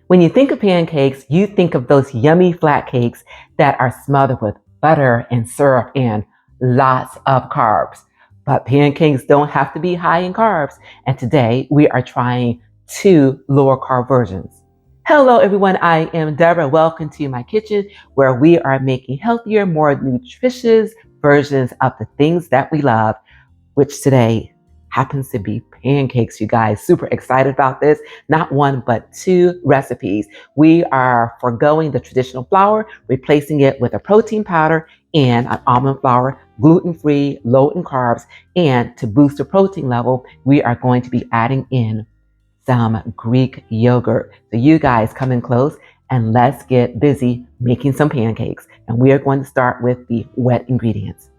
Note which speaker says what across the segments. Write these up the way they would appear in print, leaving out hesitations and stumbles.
Speaker 1: When you think of pancakes, you think of those yummy flat cakes that are smothered with butter and syrup and lots of carbs. But pancakes don't have to be high in carbs. And today we are trying two lower carb versions. Hello everyone, I am Deborah. Welcome to my kitchen where we are making healthier, more nutritious versions of the things that we love, which today happens to be pancakes, you guys. Super excited about this. Not one, but two recipes. We are foregoing the traditional flour, replacing it with a protein powder and an almond flour, gluten-free, low in carbs. And to boost the protein level, we are going to be adding in some Greek yogurt. So you guys come in close and let's get busy making some pancakes. And we are going to start with the wet ingredients.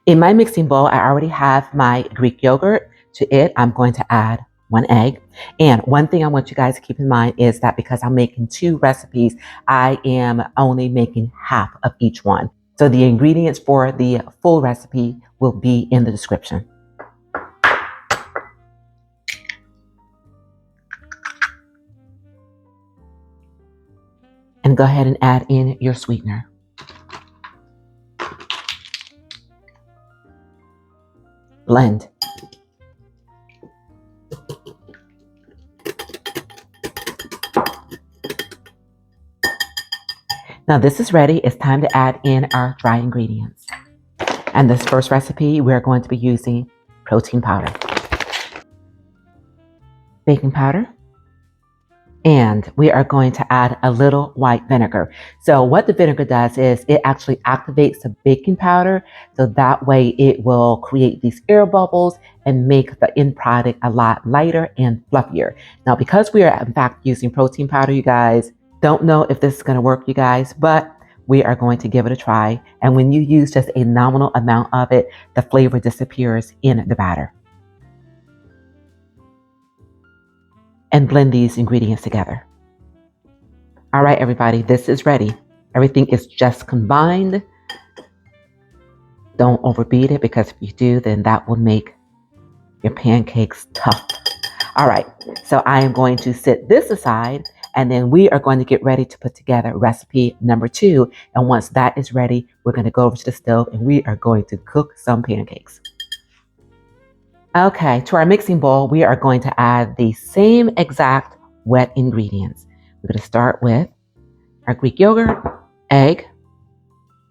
Speaker 1: In my mixing bowl, I already have my Greek yogurt. To it, I'm going to add 1 egg. And one thing I want you guys to keep in mind is that because I'm making two recipes, I am only making half of each one. So the ingredients for the full recipe will be in the description. And go ahead and add in your sweetener. Blend. Now this is ready. It's time to add in our dry ingredients. And this first recipe, we're going to be using protein powder, baking powder, and we are going to add a little white vinegar. So what the vinegar does is it actually activates the baking powder. So that way it will create these air bubbles and make the end product a lot lighter and fluffier. Now, because we are in fact using protein powder, you guys, don't know if this is going to work, you guys, but we are going to give it a try. And when you use just a nominal amount of it, the flavor disappears in the batter. And blend these ingredients together. All right, everybody, this is ready. Everything is just combined. Don't overbeat it, because if you do, then that will make your pancakes tough. All right, so I am going to set this aside, and then we are going to get ready to put together recipe number 2. And once that is ready, we're going to go over to the stove and we are going to cook some pancakes. Okay, to our mixing bowl, we are going to add the same exact wet ingredients. We're going to start with our Greek yogurt, egg,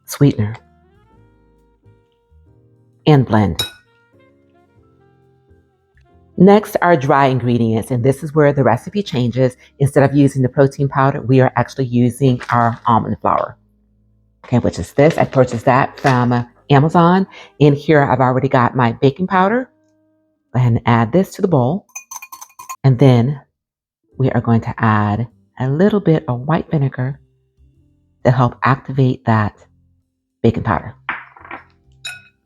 Speaker 1: sweetener, and blend. Next, our dry ingredients, and this is where the recipe changes. Instead of using the protein powder, we are actually using our almond flour. Okay, which is this. I purchased that from Amazon. In here, I've already got my baking powder. Go ahead and add this to the bowl. And then we are going to add a little bit of white vinegar to help activate that baking powder.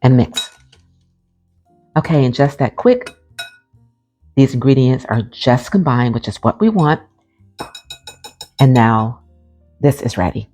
Speaker 1: And mix. Okay, and just that quick, these ingredients are just combined, which is what we want. And now this is ready.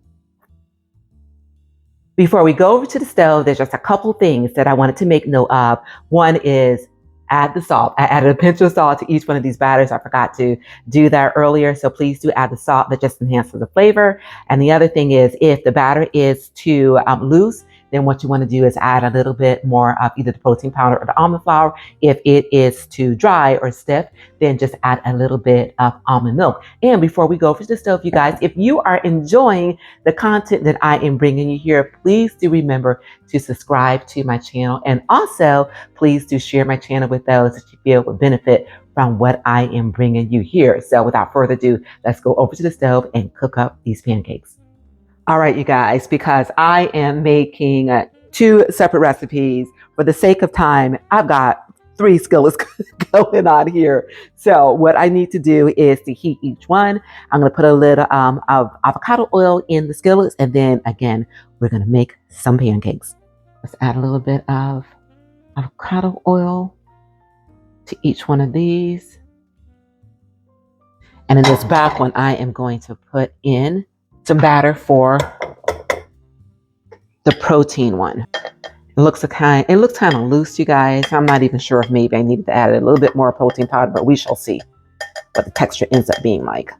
Speaker 1: Before we go over to the stove, there's just a couple things that I wanted to make note of. One is add the salt. I added a pinch of salt to each one of these batters. I forgot to do that earlier. So please do add the salt. That just enhances the flavor. And the other thing is, if the batter is too loose, then what you want to do is add a little bit more of either the protein powder or the almond flour. If it is too dry or stiff, then just add a little bit of almond milk. And before we go over to the stove, you guys, if you are enjoying the content that I am bringing you here, please do remember to subscribe to my channel. And also, please do share my channel with those that you feel would benefit from what I am bringing you here. So without further ado, let's go over to the stove and cook up these pancakes. All right, you guys, because I am making 2 separate recipes, for the sake of time, I've got 3 skillets going on here. So what I need to do is to heat each one. I'm going to put a little of avocado oil in the skillets, and then again, we're going to make some pancakes. Let's add a little bit of avocado oil to each one of these. And in this back one, I am going to put in some batter for the protein one. It looks kind of loose, you guys. I'm not even sure if maybe I needed to add a little bit more protein powder, but we shall see what the texture ends up being like.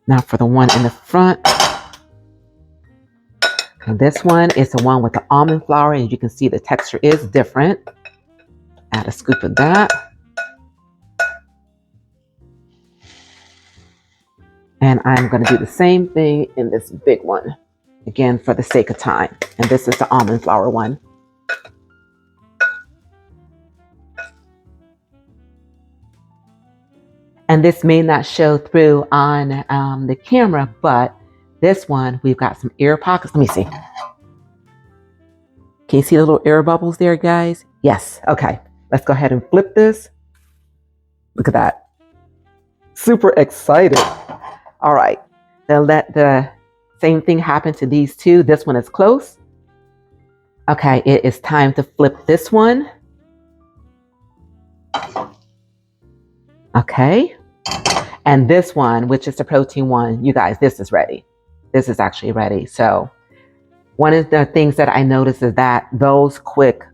Speaker 1: Now for the one in the front. And this one is the one with the almond flour, and you can see the texture is different. Add a scoop of that. And I'm going to do the same thing in this big one, again, for the sake of time. And this is the almond flour one. And this may not show through on the camera, but this one, we've got some air pockets. Let me see. Can you see the little air bubbles there, guys? Yes. Okay. Let's go ahead and flip this. Look at that. Super excited. All right. Now let the same thing happen to these two. This one is close. Okay. It is time to flip this one. Okay. And this one, which is the protein one, you guys, this is ready. This is actually ready. So one of the things that I noticed is that those cook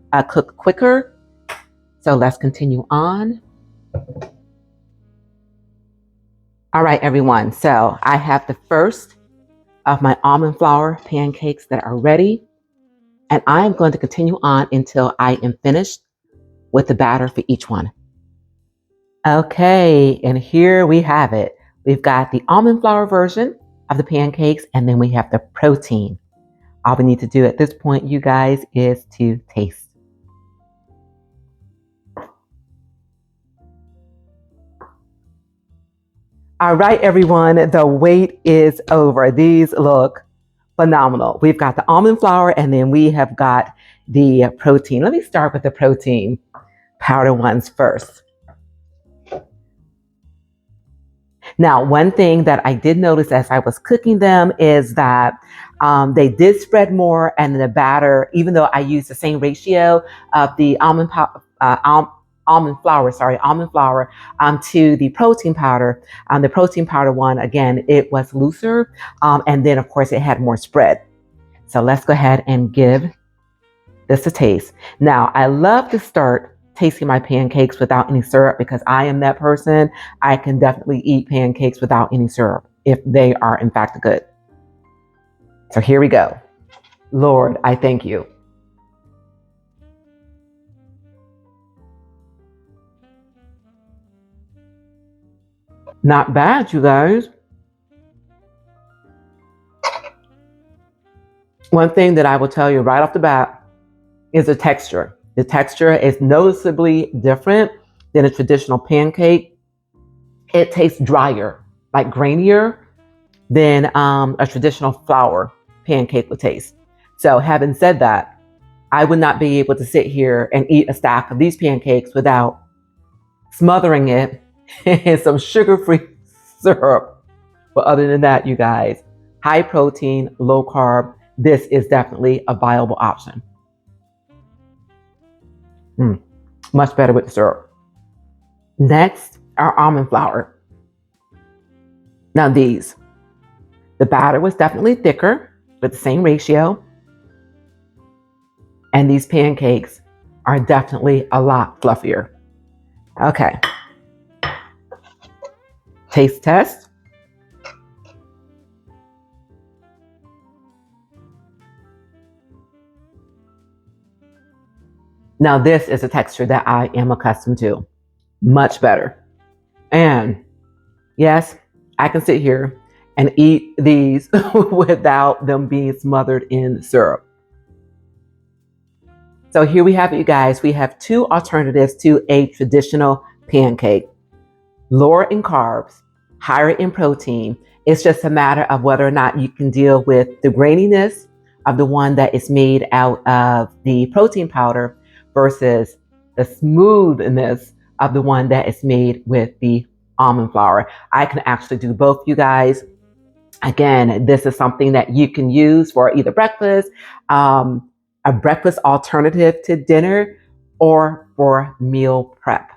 Speaker 1: quicker. So let's continue on. All right, everyone. So I have the first of my almond flour pancakes that are ready. And I'm going to continue on until I am finished with the batter for each one. Okay, and here we have it. We've got the almond flour version of the pancakes, and then we have the protein. All we need to do at this point, you guys, is to taste. All right, everyone, the wait is over. These look phenomenal. We've got the almond flour, and then we have got the protein. Let me start with the protein powder ones first. Now, one thing that I did notice as I was cooking them is that they did spread more, and the batter, even though I used the same ratio of the almond flour to the protein powder. The protein powder one, again, it was looser, and then of course it had more spread. So let's go ahead and give this a taste. Now, I love to start tasting my pancakes without any syrup because I am that person. I can definitely eat pancakes without any syrup if they are in fact good. So here we go. Lord, I thank you. Not bad, you guys. One thing that I will tell you right off the bat is the texture. The texture is noticeably different than a traditional pancake. It tastes drier, like grainier than a traditional flour pancake would taste. So having said that, I would not be able to sit here and eat a stack of these pancakes without smothering it in some sugar-free syrup. But other than that, you guys, high protein, low carb, this is definitely a viable option. Much better with the syrup. Next, our almond flour. Now these, the batter was definitely thicker with the same ratio. And these pancakes are definitely a lot fluffier. Okay. Taste test. Now this is a texture that I am accustomed to. Much better. And yes, I can sit here and eat these without them being smothered in syrup. So here we have it, you guys. We have two alternatives to a traditional pancake. Lower in carbs, higher in protein. It's just a matter of whether or not you can deal with the graininess of the one that is made out of the protein powder versus the smoothness of the one that is made with the almond flour. I can actually do both, you guys. Again, this is something that you can use for either breakfast, a breakfast alternative to dinner, or for meal prep.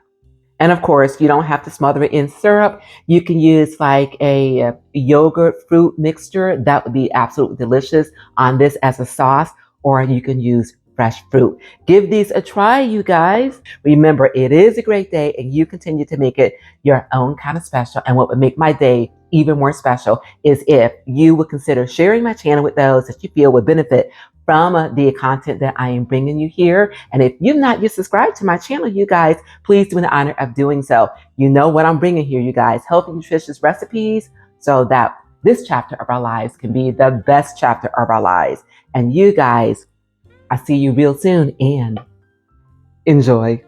Speaker 1: And of course, you don't have to smother it in syrup. You can use like a yogurt fruit mixture. That would be absolutely delicious on this as a sauce, or you can use fresh fruit. Give these a try, you guys. Remember, it is a great day and you continue to make it your own kind of special. And what would make my day even more special is if you would consider sharing my channel with those that you feel would benefit from the content that I am bringing you here. And if you've not yet subscribed to my channel, you guys, please do me the honor of doing so. You know what I'm bringing here, you guys, healthy, nutritious recipes so that this chapter of our lives can be the best chapter of our lives. And you guys, I see you real soon and enjoy.